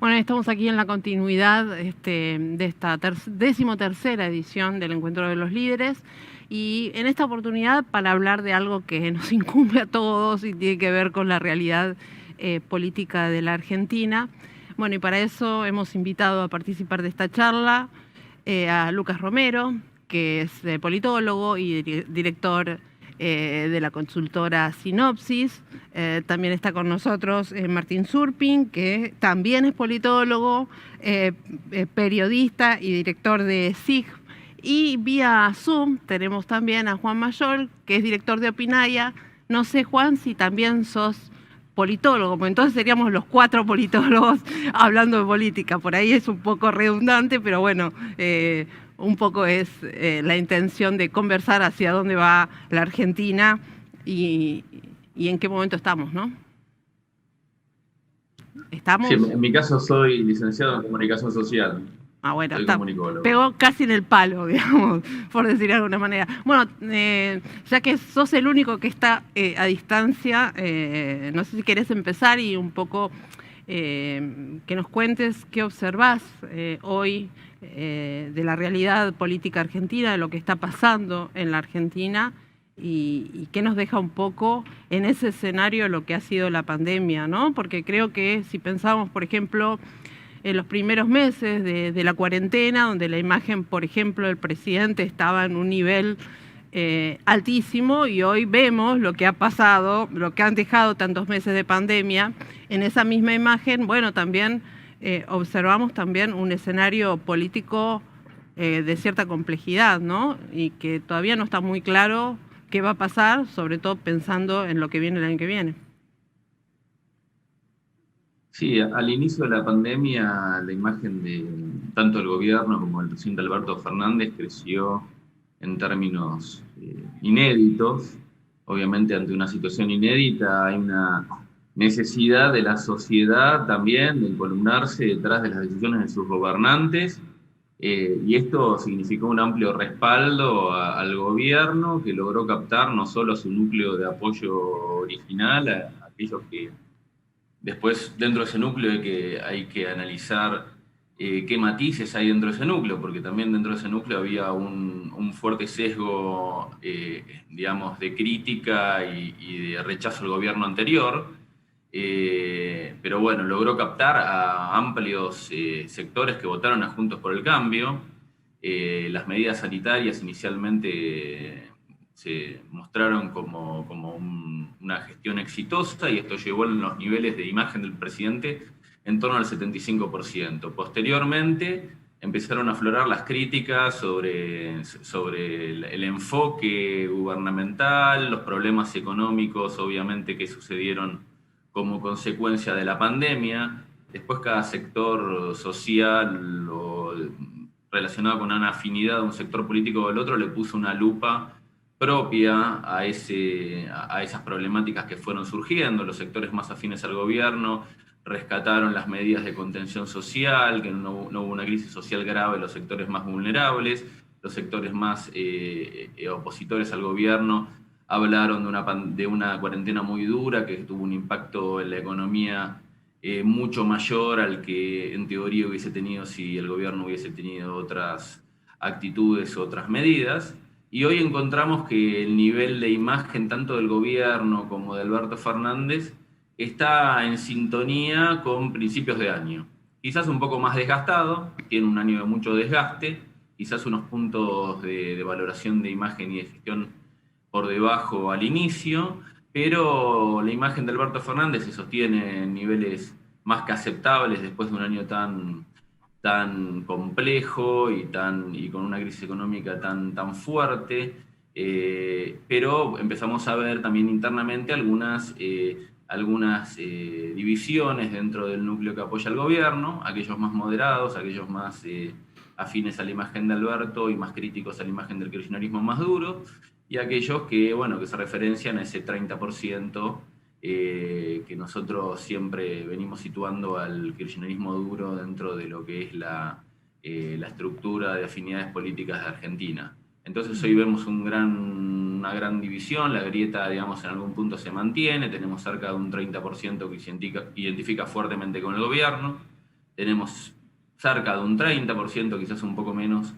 Bueno, estamos aquí en la continuidad de esta 13ª edición del Encuentro de los Líderes y en esta oportunidad para hablar de algo que nos incumbe a todos y tiene que ver con la realidad política de la Argentina. Bueno, y para eso hemos invitado a participar de esta charla a Lucas Romero, que es politólogo y director de la consultora Sinopsis. También está con nosotros Martín Surpin, que también es politólogo, periodista y director de SIG. Y vía Zoom tenemos también a Juan Mayol, que es director de Opinaya. No sé, Juan, si también sos politólogo, porque entonces seríamos los 4 politólogos hablando de política. Por ahí es un poco redundante, pero bueno, un poco es la intención de conversar hacia dónde va la Argentina y en qué momento estamos, ¿no? ¿Estamos? Sí, en mi caso soy licenciado en comunicación social. Bueno, Soy está, comunicólogo. pegó casi en el palo, digamos, por decir de alguna manera. Bueno, ya que sos el único que está a distancia, no sé si querés empezar y un poco que nos cuentes qué observás hoy de la realidad política argentina, de lo que está pasando en la Argentina y qué nos deja un poco en ese escenario lo que ha sido la pandemia, ¿no? Porque creo que si pensamos, por ejemplo, en los primeros meses de la cuarentena, donde la imagen, por ejemplo, del presidente estaba en un nivel altísimo, y hoy vemos lo que ha pasado, lo que han dejado tantos meses de pandemia. En esa misma imagen, bueno, también observamos también un escenario político de cierta complejidad, ¿no? Y que todavía no está muy claro qué va a pasar, sobre todo pensando en lo que viene el año que viene. Sí, al inicio de la pandemia la imagen de tanto el gobierno como el presidente Alberto Fernández creció en términos inéditos. Obviamente ante una situación inédita hay una necesidad de la sociedad también de columnarse detrás de las decisiones de sus gobernantes, y esto significó un amplio respaldo al gobierno, que logró captar no solo a su núcleo de apoyo original, a aquellos que después, dentro de ese núcleo hay que analizar qué matices hay dentro de ese núcleo, porque también dentro de ese núcleo había un fuerte sesgo, digamos, de crítica y de rechazo al gobierno anterior. Pero bueno, logró captar a amplios sectores que votaron a Juntos por el Cambio. Las medidas sanitarias inicialmente se mostraron como una gestión exitosa, y esto llevó en los niveles de imagen del presidente en torno al 75%. Posteriormente empezaron a aflorar las críticas sobre el enfoque gubernamental, los problemas económicos obviamente que sucedieron como consecuencia de la pandemia. Después cada sector social o relacionado con una afinidad de un sector político o del otro le puso una lupa propia a esas problemáticas que fueron surgiendo. Los sectores más afines al gobierno rescataron las medidas de contención social, que no hubo una crisis social grave en los sectores más vulnerables. Los sectores más opositores al gobierno hablaron de una cuarentena muy dura que tuvo un impacto en la economía mucho mayor al que en teoría hubiese tenido si el gobierno hubiese tenido otras actitudes, otras medidas. Y hoy encontramos que el nivel de imagen tanto del gobierno como de Alberto Fernández está en sintonía con principios de año. Quizás un poco más desgastado, tiene un año de mucho desgaste, quizás unos puntos de valoración de imagen y de gestión por debajo al inicio, pero la imagen de Alberto Fernández se sostiene en niveles más que aceptables después de un año tan complejo y con una crisis económica tan fuerte, pero empezamos a ver también internamente algunas divisiones dentro del núcleo que apoya al gobierno, aquellos más moderados, aquellos más afines a la imagen de Alberto y más críticos a la imagen del kirchnerismo más duro, y aquellos que se referencian a ese 30% que nosotros siempre venimos situando al kirchnerismo duro dentro de lo que es la estructura de afinidades políticas de Argentina. Entonces hoy vemos una gran división, la grieta, digamos, en algún punto se mantiene, tenemos cerca de un 30% que identifica fuertemente con el gobierno, tenemos cerca de un 30%, quizás un poco menos,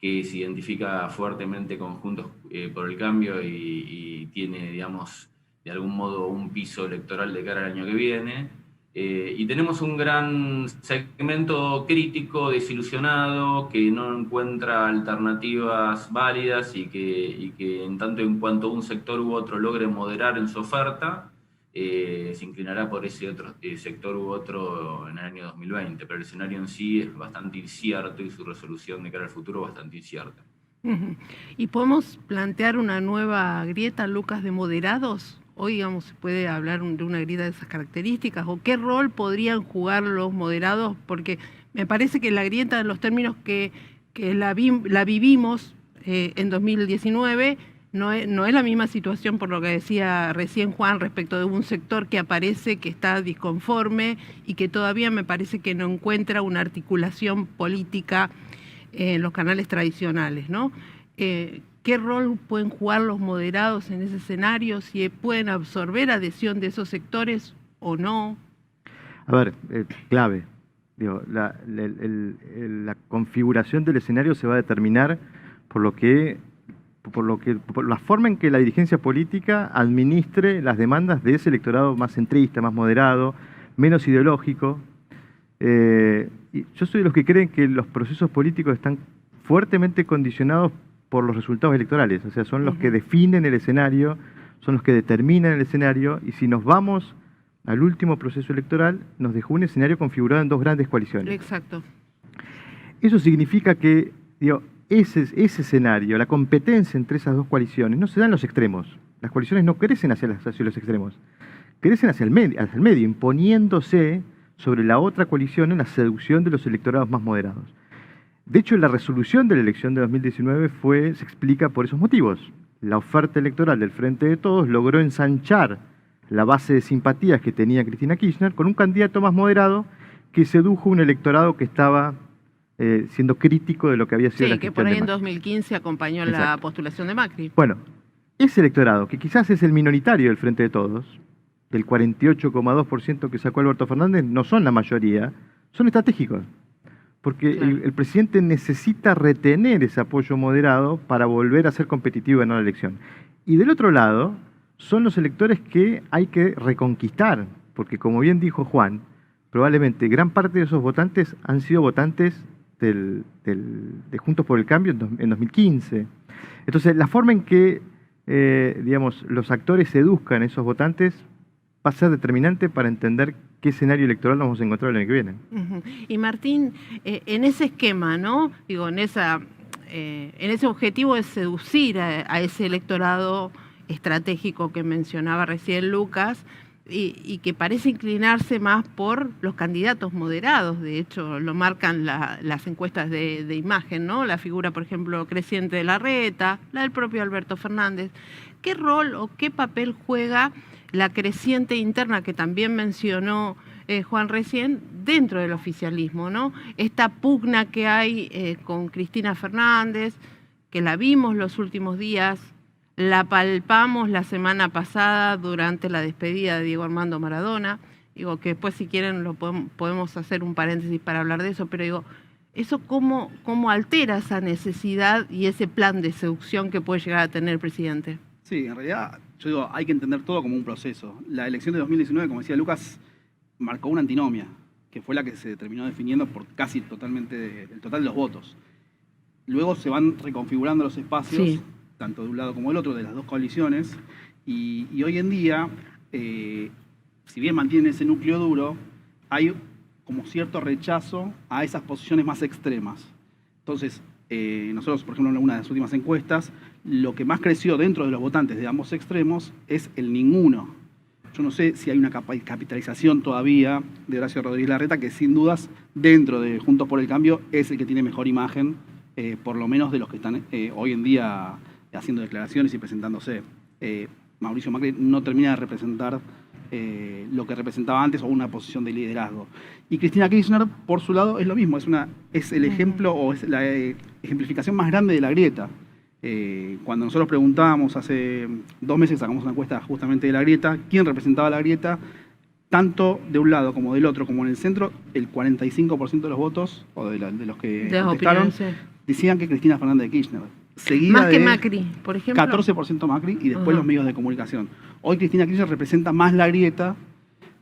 que se identifica fuertemente con Juntos por el Cambio y tiene, digamos, de algún modo un piso electoral de cara al año que viene. Y tenemos un gran segmento crítico, desilusionado, que no encuentra alternativas válidas y que en tanto en cuanto un sector u otro logre moderar en su oferta, se inclinará por ese otro sector u otro en el año 2020. Pero el escenario en sí es bastante incierto y su resolución de cara al futuro bastante incierta. ¿Y podemos plantear una nueva grieta, Lucas, de moderados? Hoy, digamos, se puede hablar de una grieta de esas características, o qué rol podrían jugar los moderados, porque me parece que la grieta, en los términos que la vivimos en 2019, no es la misma situación, por lo que decía recién Juan, respecto de un sector que aparece, que está disconforme y que todavía me parece que no encuentra una articulación política en los canales tradicionales, ¿no? ¿Qué rol pueden jugar los moderados en ese escenario? ¿Si pueden absorber adhesión de esos sectores o no? A ver, clave. Digo, la configuración del escenario se va a determinar por la forma en que la dirigencia política administre las demandas de ese electorado más centrista, más moderado, menos ideológico. Y yo soy de los que creen que los procesos políticos están fuertemente condicionados por los resultados electorales, o sea, son los que definen el escenario, son los que determinan el escenario, y si nos vamos al último proceso electoral, nos dejó un escenario configurado en dos grandes coaliciones. Exacto. Eso significa que, digo, ese escenario, la competencia entre esas dos coaliciones, no se da en los extremos. Las coaliciones no crecen hacia los extremos, crecen hacia el medio, imponiéndose sobre la otra coalición en la seducción de los electorados más moderados. De hecho, la resolución de la elección de 2019 se explica por esos motivos. La oferta electoral del Frente de Todos logró ensanchar la base de simpatías que tenía Cristina Kirchner con un candidato más moderado que sedujo un electorado que estaba siendo crítico de lo que había sido la gestión que por ahí de en Macri. 2015 acompañó la postulación de Macri. Bueno, ese electorado, que quizás es el minoritario del Frente de Todos, del 48,2% que sacó Alberto Fernández, no son la mayoría, son estratégicos. Porque claro, el presidente necesita retener ese apoyo moderado para volver a ser competitivo en la elección. Y del otro lado, son los electores que hay que reconquistar, porque como bien dijo Juan, probablemente gran parte de esos votantes han sido votantes de Juntos por el Cambio en 2015. Entonces, la forma en que digamos, los actores seduzcan a esos votantes va a ser determinante para entender qué escenario electoral nos vamos a encontrar el año que viene. Y Martín, en ese esquema, ¿no? Digo, en ese objetivo de seducir a ese electorado estratégico que mencionaba recién Lucas, y que parece inclinarse más por los candidatos moderados. De hecho, lo marcan las encuestas de imagen, ¿no? La figura, por ejemplo, creciente de Larreta, la del propio Alberto Fernández. ¿Qué rol o qué papel juega la creciente interna que también mencionó Juan recién dentro del oficialismo, ¿no? Esta pugna que hay con Cristina Fernández, que la vimos los últimos días, la palpamos la semana pasada durante la despedida de Diego Armando Maradona. Digo que después, si quieren, podemos hacer un paréntesis para hablar de eso, pero digo, ¿eso cómo altera esa necesidad y ese plan de seducción que puede llegar a tener el presidente? Sí, en realidad, yo digo, hay que entender todo como un proceso. La elección de 2019, como decía Lucas, marcó una antinomia, que fue la que se terminó definiendo por casi el total de los votos. Luego se van reconfigurando los espacios, sí, tanto de un lado como del otro, de las dos coaliciones, y hoy en día, si bien mantienen ese núcleo duro, hay como cierto rechazo a esas posiciones más extremas. Entonces, nosotros, por ejemplo, en una de las últimas encuestas, lo que más creció dentro de los votantes de ambos extremos es el ninguno. Yo no sé si hay una capitalización todavía de Horacio Rodríguez Larreta, que sin dudas, dentro de Juntos por el Cambio, es el que tiene mejor imagen, por lo menos de los que están hoy en día haciendo declaraciones y presentándose. Mauricio Macri no termina de representar lo que representaba antes o una posición de liderazgo. Y Cristina Kirchner, por su lado, es lo mismo, es el ejemplo o es la ejemplificación más grande de la grieta. Cuando nosotros preguntábamos hace 2 meses, sacamos una encuesta justamente de la grieta, quién representaba la grieta, tanto de un lado como del otro, como en el centro, el 45% de los votos, o de los que De las contestaron, opiniones, sí. decían que Cristina Fernández de Kirchner. Seguida Más que de Macri, por ejemplo. 14% Macri y después Ajá. los medios de comunicación. Hoy Cristina Kirchner representa más la grieta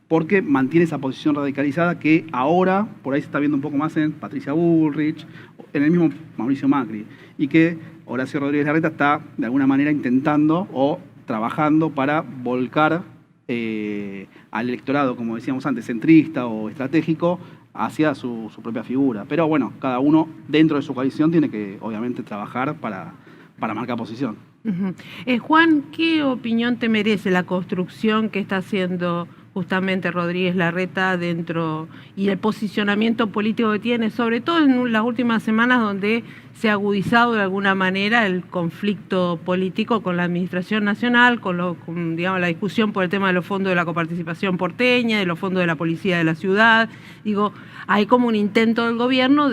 porque mantiene esa posición radicalizada que ahora, por ahí se está viendo un poco más en Patricia Bullrich, en el mismo Mauricio Macri, y que Horacio Rodríguez Larreta está de alguna manera intentando o trabajando para volcar al electorado, como decíamos antes, centrista o estratégico, hacia su propia figura. Pero bueno, cada uno dentro de su coalición tiene que, obviamente, trabajar para marcar posición. Ujú. Juan, ¿qué opinión te merece la construcción que está haciendo justamente Rodríguez Larreta dentro y el posicionamiento político que tiene, sobre todo en las últimas semanas donde se ha agudizado de alguna manera el conflicto político con la Administración Nacional, con, digamos, la discusión por el tema de los fondos de la coparticipación porteña, de los fondos de la policía de la ciudad? Digo, hay como un intento del gobierno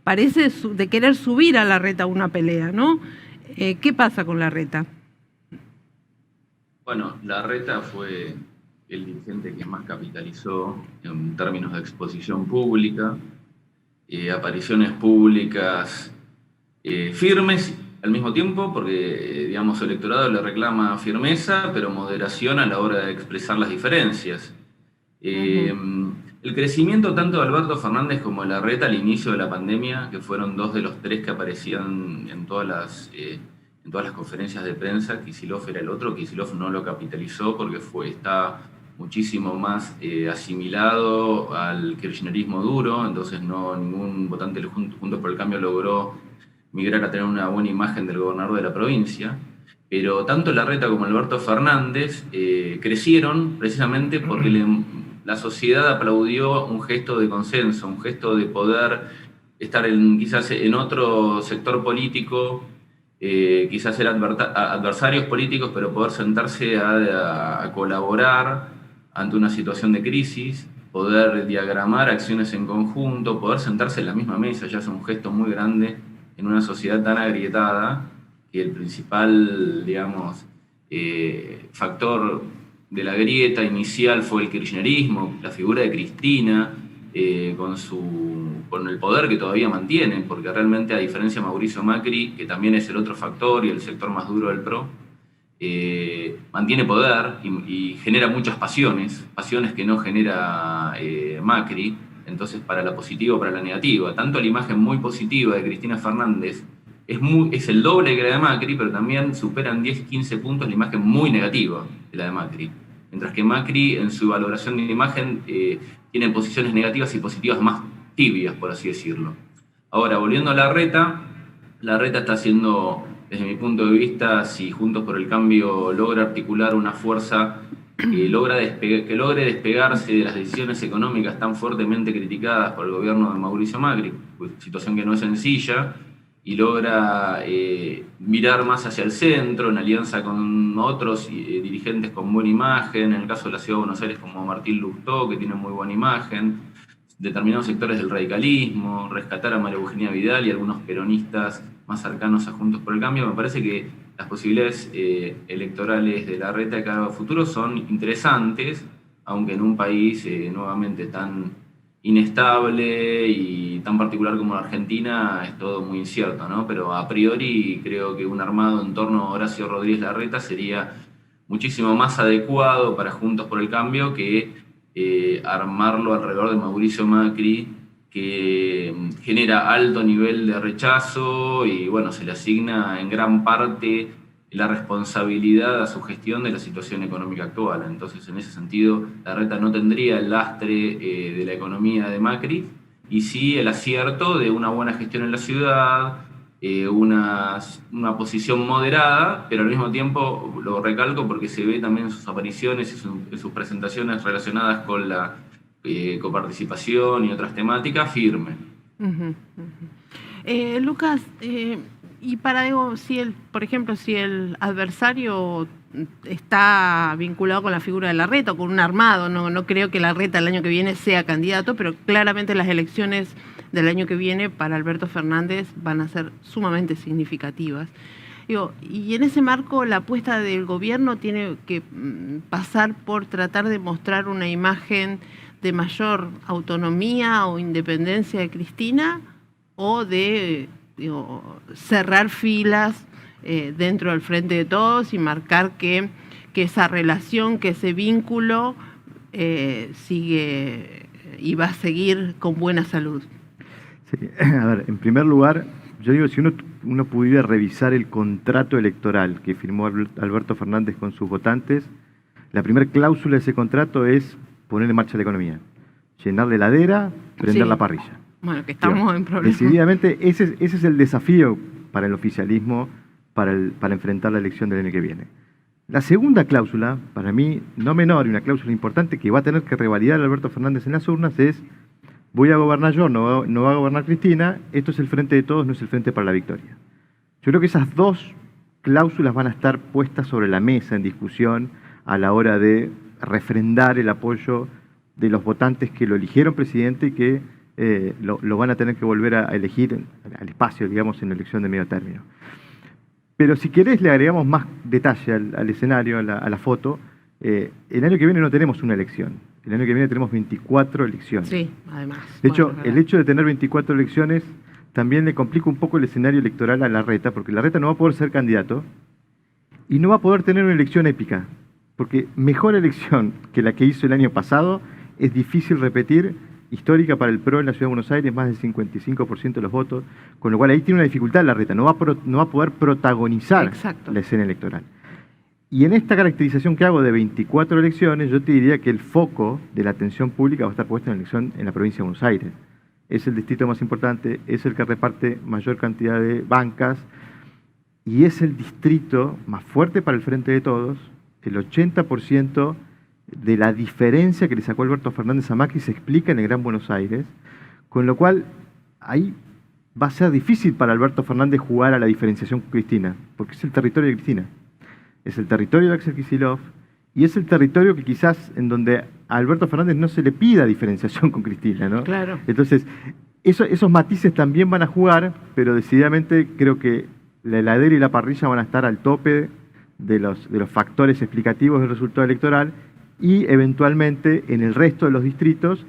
parece de querer subir a Larreta a una pelea, ¿no? ¿Qué pasa con Larreta? Bueno, Larreta fue el dirigente que más capitalizó en términos de exposición pública, apariciones públicas firmes al mismo tiempo, porque digamos, su electorado le reclama firmeza, pero moderación a la hora de expresar las diferencias. El crecimiento tanto de Alberto Fernández como de Larreta al inicio de la pandemia, que fueron dos de los tres que aparecían en todas las conferencias de prensa, Kicillof era el otro, Kicillof no lo capitalizó porque está muchísimo más asimilado al kirchnerismo duro, entonces ningún votante de Juntos por el Cambio logró migrar a tener una buena imagen del gobernador de la provincia. Pero tanto Larreta como Alberto Fernández crecieron precisamente porque la sociedad aplaudió un gesto de consenso, un gesto de poder estar quizás en otro sector político, quizás ser adversarios políticos, pero poder sentarse a colaborar ante una situación de crisis, poder diagramar acciones en conjunto, poder sentarse en la misma mesa, ya es un gesto muy grande en una sociedad tan agrietada, que el principal, digamos, factor de la grieta inicial fue el kirchnerismo, la figura de Cristina, con el poder que todavía mantiene, porque realmente, a diferencia de Mauricio Macri, que también es el otro factor y el sector más duro del PRO, mantiene poder y genera muchas pasiones que no genera Macri, entonces para la positiva o para la negativa. Tanto la imagen muy positiva de Cristina Fernández es el doble que la de Macri, pero también superan 10-15 puntos la imagen muy negativa de la de Macri. Mientras que Macri, en su valoración de imagen, tiene posiciones negativas y positivas más tibias, por así decirlo. Ahora, volviendo a Larreta está haciendo, desde mi punto de vista, si Juntos por el Cambio logra articular una fuerza que logre despegarse de las decisiones económicas tan fuertemente criticadas por el gobierno de Mauricio Macri, situación que no es sencilla, y logra mirar más hacia el centro, en alianza con otros dirigentes con buena imagen, en el caso de la Ciudad de Buenos Aires como Martín Lustó, que tiene muy buena imagen, determinados sectores del radicalismo, rescatar a María Eugenia Vidal y algunos peronistas más cercanos a Juntos por el Cambio. Me parece que las posibilidades electorales de Larreta de cara a futuro son interesantes, aunque en un país nuevamente tan inestable y tan particular como la Argentina es todo muy incierto, ¿no? Pero a priori creo que un armado en torno a Horacio Rodríguez Larreta sería muchísimo más adecuado para Juntos por el Cambio que armarlo alrededor de Mauricio Macri, que genera alto nivel de rechazo y bueno, se le asigna en gran parte la responsabilidad a su gestión de la situación económica actual. Entonces, en ese sentido, Larreta no tendría el lastre de la economía de Macri, y sí el acierto de una buena gestión en la ciudad, una posición moderada, pero al mismo tiempo, lo recalco porque se ve también en sus apariciones y en sus presentaciones relacionadas con la coparticipación y otras temáticas, firme. Lucas, y digo, por ejemplo, si el adversario está vinculado con la figura de Larreta o con un armado, no creo que Larreta el año que viene sea candidato, pero claramente las elecciones del año que viene para Alberto Fernández van a ser sumamente significativas. Digo, y en ese marco la apuesta del gobierno tiene que pasar por tratar de mostrar una imagen de mayor autonomía o independencia de Cristina, o de cerrar filas dentro del Frente de Todos y marcar que esa relación, que ese vínculo sigue y va a seguir con buena salud. Sí. A ver, en primer lugar, yo digo, si uno pudiera revisar el contrato electoral que firmó Alberto Fernández con sus votantes, la primera cláusula de ese contrato es poner en marcha la economía, llenar la heladera, prender la parrilla. Bueno, que estamos en problemas. Decididamente, ese es el desafío para el oficialismo para enfrentar la elección del año que viene. La segunda cláusula, para mí no menor y una cláusula importante que va a tener que revalidar Alberto Fernández en las urnas es: voy a gobernar yo, no va a gobernar Cristina, esto es el Frente de Todos, no es el Frente para la Victoria. Yo creo que esas dos cláusulas van a estar puestas sobre la mesa en discusión a la hora de refrendar el apoyo de los votantes que lo eligieron presidente y que lo van a tener que volver a elegir al espacio, digamos, en la elección de medio término. Pero si querés le agregamos más detalle al escenario, a la foto. El año que viene no tenemos una elección. El año que viene tenemos 24 elecciones. Sí, además. De hecho, el hecho de tener 24 elecciones también le complica un poco el escenario electoral a Larreta, porque Larreta no va a poder ser candidato y no va a poder tener una elección épica, porque mejor elección que la que hizo el año pasado es difícil repetir, histórica para el PRO en la Ciudad de Buenos Aires, más del 55% de los votos, con lo cual ahí tiene una dificultad Larreta, no va a poder protagonizar Exacto. la escena electoral. Y en esta caracterización que hago de 24 elecciones, yo te diría que el foco de la atención pública va a estar puesto en la elección en la provincia de Buenos Aires. Es el distrito más importante, es el que reparte mayor cantidad de bancas y es el distrito más fuerte para el Frente de Todos. El 80% de la diferencia que le sacó Alberto Fernández a Macri se explica en el Gran Buenos Aires, con lo cual ahí va a ser difícil para Alberto Fernández jugar a la diferenciación con Cristina, porque es el territorio de Cristina. Es el territorio de Axel Kicillof y es el territorio que quizás en donde a Alberto Fernández no se le pida diferenciación con Cristina, ¿no? Claro. Entonces, esos matices también van a jugar, pero decididamente creo que la heladera y la parrilla van a estar al tope de los factores explicativos del resultado electoral y eventualmente en el resto de los distritos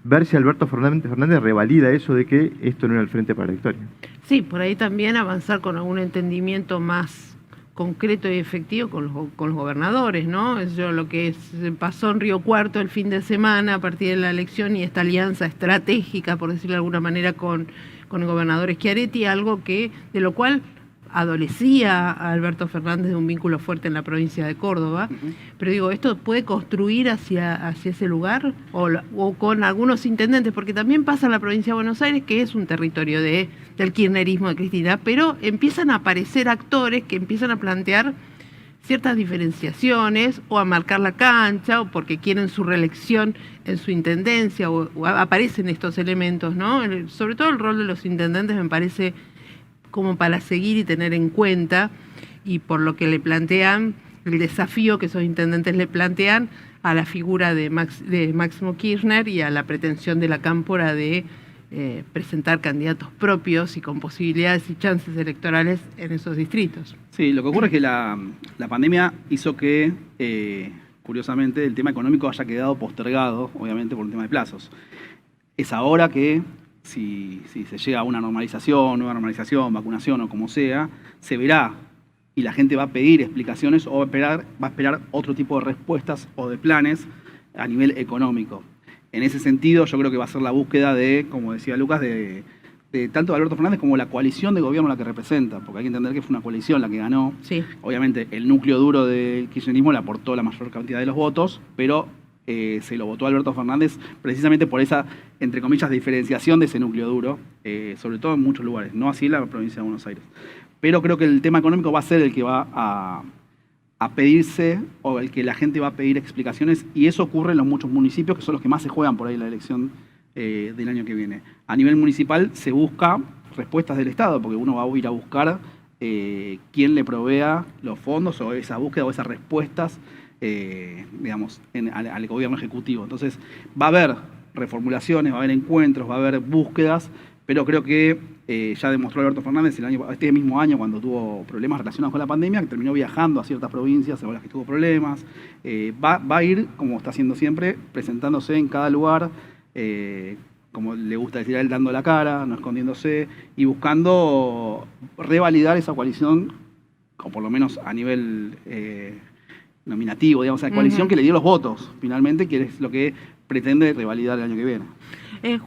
ver si Alberto Fernández revalida eso de que esto no era el Frente para la Victoria. Sí, por ahí también avanzar con algún entendimiento más concreto y efectivo con los gobernadores, ¿no? Eso lo que pasó en Río Cuarto el fin de semana a partir de la elección y esta alianza estratégica, por decirlo de alguna manera, con el gobernador Schiaretti, algo de lo cual adolecía a Alberto Fernández de un vínculo fuerte en la provincia de Córdoba. Pero digo, ¿esto puede construir hacia ese lugar? O con algunos intendentes, porque también pasa en la provincia de Buenos Aires, que es un territorio del kirchnerismo de Cristina, pero empiezan a aparecer actores que empiezan a plantear ciertas diferenciaciones o a marcar la cancha o porque quieren su reelección en su intendencia o aparecen estos elementos, ¿no? Sobre todo el rol de los intendentes me parece como para seguir y tener en cuenta, y por lo que le plantean, el desafío que esos intendentes le plantean a la figura de Máximo Kirchner y a la pretensión de la Cámpora de presentar candidatos propios y con posibilidades y chances electorales en esos distritos. Sí, lo que ocurre es que la pandemia hizo que, curiosamente, el tema económico haya quedado postergado, obviamente por un tema de plazos. Es ahora que si se llega a una normalización, nueva normalización, vacunación o como sea, se verá y la gente va a pedir explicaciones o va a esperar otro tipo de respuestas o de planes a nivel económico. En ese sentido, yo creo que va a ser la búsqueda de, como decía Lucas, de tanto de Alberto Fernández como la coalición de gobierno la que representa, porque hay que entender que fue una coalición la que ganó. Sí. Obviamente, el núcleo duro del kirchnerismo le aportó la mayor cantidad de los votos, pero se lo votó a Alberto Fernández precisamente por esa, entre comillas, diferenciación de ese núcleo duro, sobre todo en muchos lugares, no así en la provincia de Buenos Aires. Pero creo que el tema económico va a ser el que va a pedirse, o el que la gente va a pedir explicaciones, y eso ocurre en los muchos municipios, que son los que más se juegan por ahí la elección del año que viene. A nivel municipal se busca respuestas del Estado, porque uno va a ir a buscar quién le provea los fondos, o esa búsqueda, o esas respuestas, digamos, al gobierno ejecutivo. Entonces va a haber reformulaciones, va a haber encuentros, va a haber búsquedas Pero creo que ya demostró Alberto Fernández este mismo año, cuando tuvo problemas relacionados con la pandemia, que terminó viajando a ciertas provincias en las que tuvo problemas. Va a ir, como está haciendo siempre, presentándose en cada lugar, como le gusta decir a él, dando la cara, no escondiéndose, y buscando revalidar esa coalición, o por lo menos a nivel nominativo, digamos, a la coalición que le dio los votos, finalmente, que es lo que pretende revalidar el año que viene.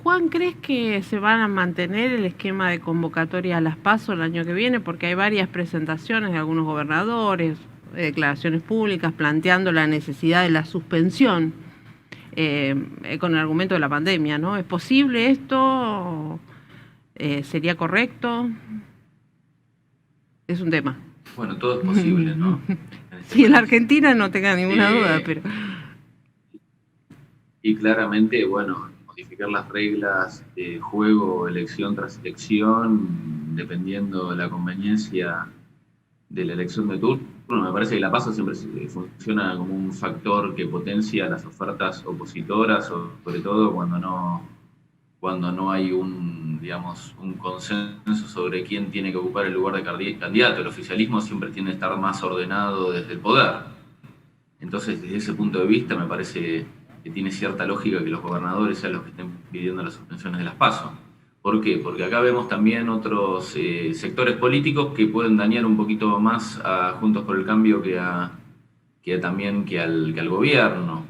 Juan, ¿crees que se van a mantener el esquema de convocatoria a las PASO el año que viene? Porque hay varias presentaciones de algunos gobernadores, declaraciones públicas planteando la necesidad de la suspensión con el argumento de la pandemia, ¿no? ¿Es posible esto? ¿Sería correcto? Es un tema. Bueno, todo es posible, ¿no? Sí, en la Argentina no tenga ninguna duda, pero... Y claramente, bueno, modificar las reglas de juego elección tras elección, dependiendo de la conveniencia de la elección de turno. Me parece que la PASO siempre funciona como un factor que potencia las ofertas opositoras, sobre todo cuando no hay un consenso sobre quién tiene que ocupar el lugar de candidato. El oficialismo siempre tiende a estar más ordenado desde el poder. Entonces, desde ese punto de vista, me parece que tiene cierta lógica que los gobernadores sean los que estén pidiendo las suspensiones de las PASO. ¿Por qué? Porque acá vemos también otros sectores políticos que pueden dañar un poquito más a Juntos por el Cambio que al gobierno.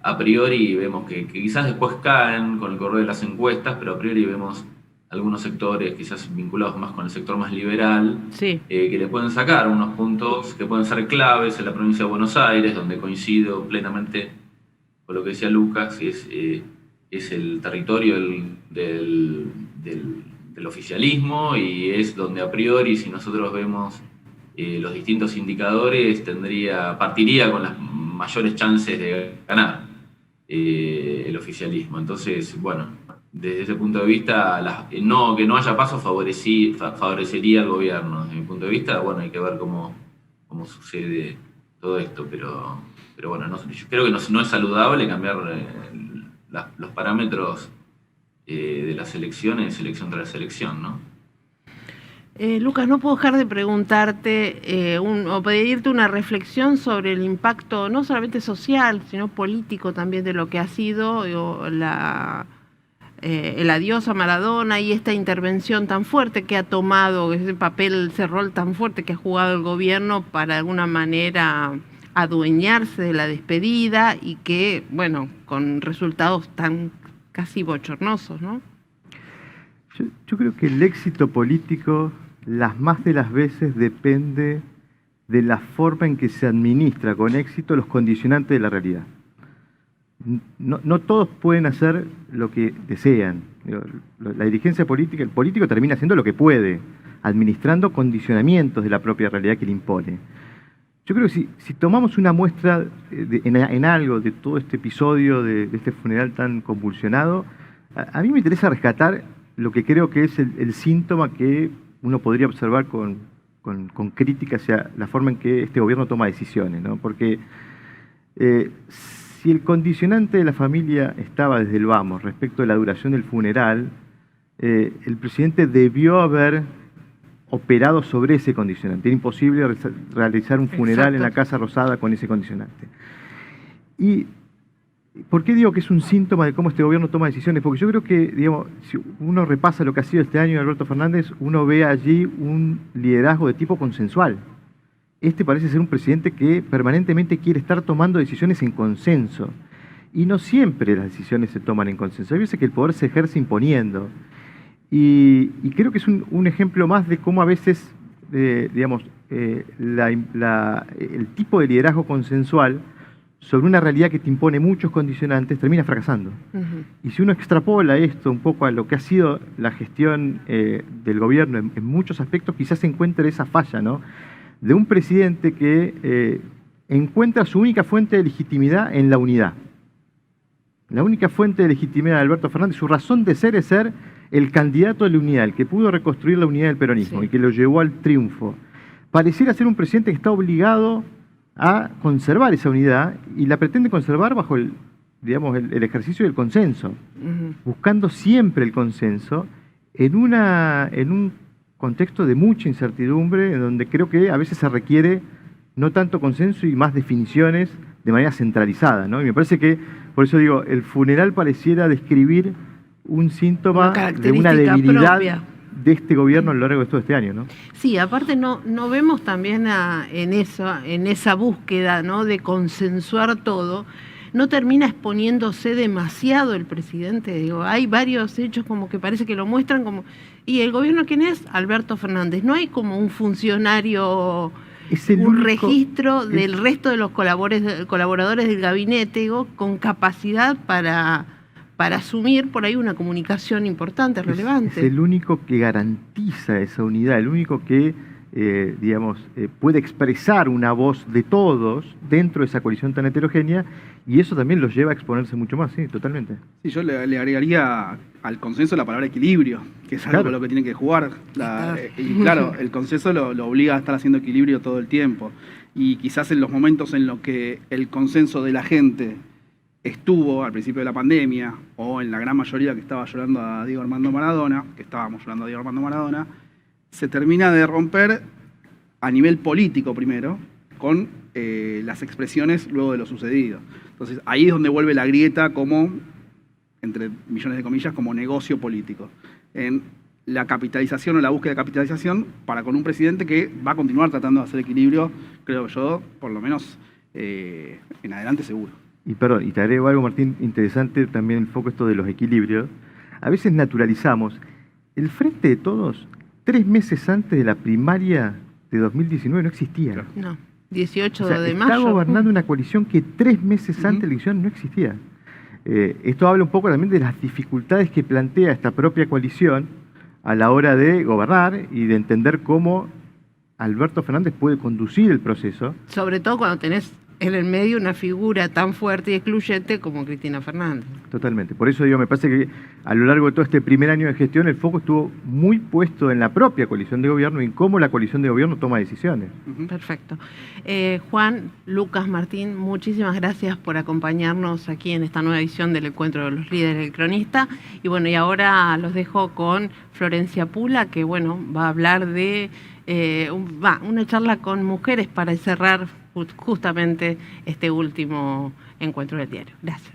A priori vemos que quizás después caen con el correo de las encuestas, pero a priori vemos algunos sectores quizás vinculados más con el sector más liberal, sí, que le pueden sacar unos puntos que pueden ser claves en la provincia de Buenos Aires, donde coincido plenamente con lo que decía Lucas, es el territorio del oficialismo, y es donde a priori, si nosotros vemos los distintos indicadores, partiría con las mayores chances de ganar el oficialismo. Entonces, bueno, desde ese punto de vista, que no haya PASO favorecería al gobierno. Desde mi punto de vista, bueno, hay que ver cómo sucede todo esto, pero bueno, yo creo que no es saludable cambiar los parámetros de las elecciones, elección tras elección, ¿no? Lucas, no puedo dejar de preguntarte o pedirte una reflexión sobre el impacto no solamente social, sino político también de lo que ha sido el adiós a Maradona y esta intervención tan fuerte que ha tomado, ese rol tan fuerte que ha jugado el gobierno para de alguna manera adueñarse de la despedida, y que, bueno, con resultados tan casi bochornosos, ¿no? Yo creo que el éxito político, las más de las veces, depende de la forma en que se administra con éxito los condicionantes de la realidad. No todos pueden hacer lo que desean. La dirigencia política, el político termina haciendo lo que puede, administrando condicionamientos de la propia realidad que le impone. Yo creo que si tomamos una muestra en algo de todo este episodio, de este funeral tan convulsionado, a mí me interesa rescatar lo que creo que es el síntoma que uno podría observar con crítica hacia la forma en que este gobierno toma decisiones, ¿no? Porque si el condicionante de la familia estaba desde el vamos respecto de la duración del funeral, el presidente debió haber operado sobre ese condicionante. Era imposible realizar un funeral en la Casa Rosada con ese condicionante. ¿Y por qué digo que es un síntoma de cómo este gobierno toma decisiones? Porque yo creo que, digamos, si uno repasa lo que ha sido este año de Alberto Fernández, uno ve allí un liderazgo de tipo consensual. Este parece ser un presidente que permanentemente quiere estar tomando decisiones en consenso. Y no siempre las decisiones se toman en consenso. Hay veces que el poder se ejerce imponiendo. Y creo que es un ejemplo más de cómo a veces, digamos, el tipo de liderazgo consensual sobre una realidad que te impone muchos condicionantes termina fracasando. Y si uno extrapola esto un poco a lo que ha sido la gestión del gobierno en muchos aspectos, quizás se encuentre esa falla, ¿no? De un presidente que encuentra su única fuente de legitimidad en la unidad. La única fuente de legitimidad de Alberto Fernández, su razón de ser es ser el candidato de la unidad, el que pudo reconstruir la unidad del peronismo, sí, y que lo llevó al triunfo. Pareciera ser un presidente que está obligado a conservar esa unidad, y la pretende conservar bajo el ejercicio del consenso, buscando siempre el consenso en un contexto de mucha incertidumbre, en donde creo que a veces se requiere no tanto consenso y más definiciones de manera centralizada, ¿no? Y me parece que, por eso digo, el funeral pareciera describir un síntoma de una debilidad propia de este gobierno a lo largo de todo este año, ¿no? Sí, aparte no vemos también en esa búsqueda, ¿no?, de consensuar todo. No termina exponiéndose demasiado el presidente. Digo, hay varios hechos como que parece que lo muestran como... ¿Y el gobierno quién es? Alberto Fernández. No hay como un funcionario, un registro del resto de los colaboradores del gabinete, digo, con capacidad para asumir por ahí una comunicación importante, relevante. Es el único que garantiza esa unidad, el único que puede expresar una voz de todos dentro de esa coalición tan heterogénea, y eso también los lleva a exponerse mucho más, sí, totalmente. Sí, yo le agregaría al consenso la palabra equilibrio, que es algo con lo que tiene que jugar. Y claro, el consenso lo obliga a estar haciendo equilibrio todo el tiempo. Y quizás en los momentos en los que el consenso de la gente estuvo al principio de la pandemia, o en la gran mayoría que estaba llorando a Diego Armando Maradona, se termina de romper a nivel político primero, con las expresiones luego de lo sucedido. Entonces ahí es donde vuelve la grieta como, entre millones de comillas, como negocio político. En la capitalización o la búsqueda de capitalización para con un presidente que va a continuar tratando de hacer equilibrio, creo yo, por lo menos en adelante seguro. Y perdón, y te agrego algo, Martín, interesante también el foco esto de los equilibrios. A veces naturalizamos el Frente de Todos 3 meses antes de la primaria de 2019 no existía. No, 18 o sea, de mayo. Está gobernando una coalición que 3 meses antes de la elección no existía. Esto habla un poco también de las dificultades que plantea esta propia coalición a la hora de gobernar y de entender cómo Alberto Fernández puede conducir el proceso. Sobre todo cuando tenés en el medio una figura tan fuerte y excluyente como Cristina Fernández. Totalmente. Por eso digo, me parece que a lo largo de todo este primer año de gestión el foco estuvo muy puesto en la propia coalición de gobierno y en cómo la coalición de gobierno toma decisiones. Perfecto. Juan, Lucas, Martín, muchísimas gracias por acompañarnos aquí en esta nueva edición del Encuentro de los Líderes del Cronista. Y bueno, y ahora los dejo con Florencia Pula, que bueno, va a hablar de una charla con mujeres para cerrar justamente este último encuentro del diario. Gracias.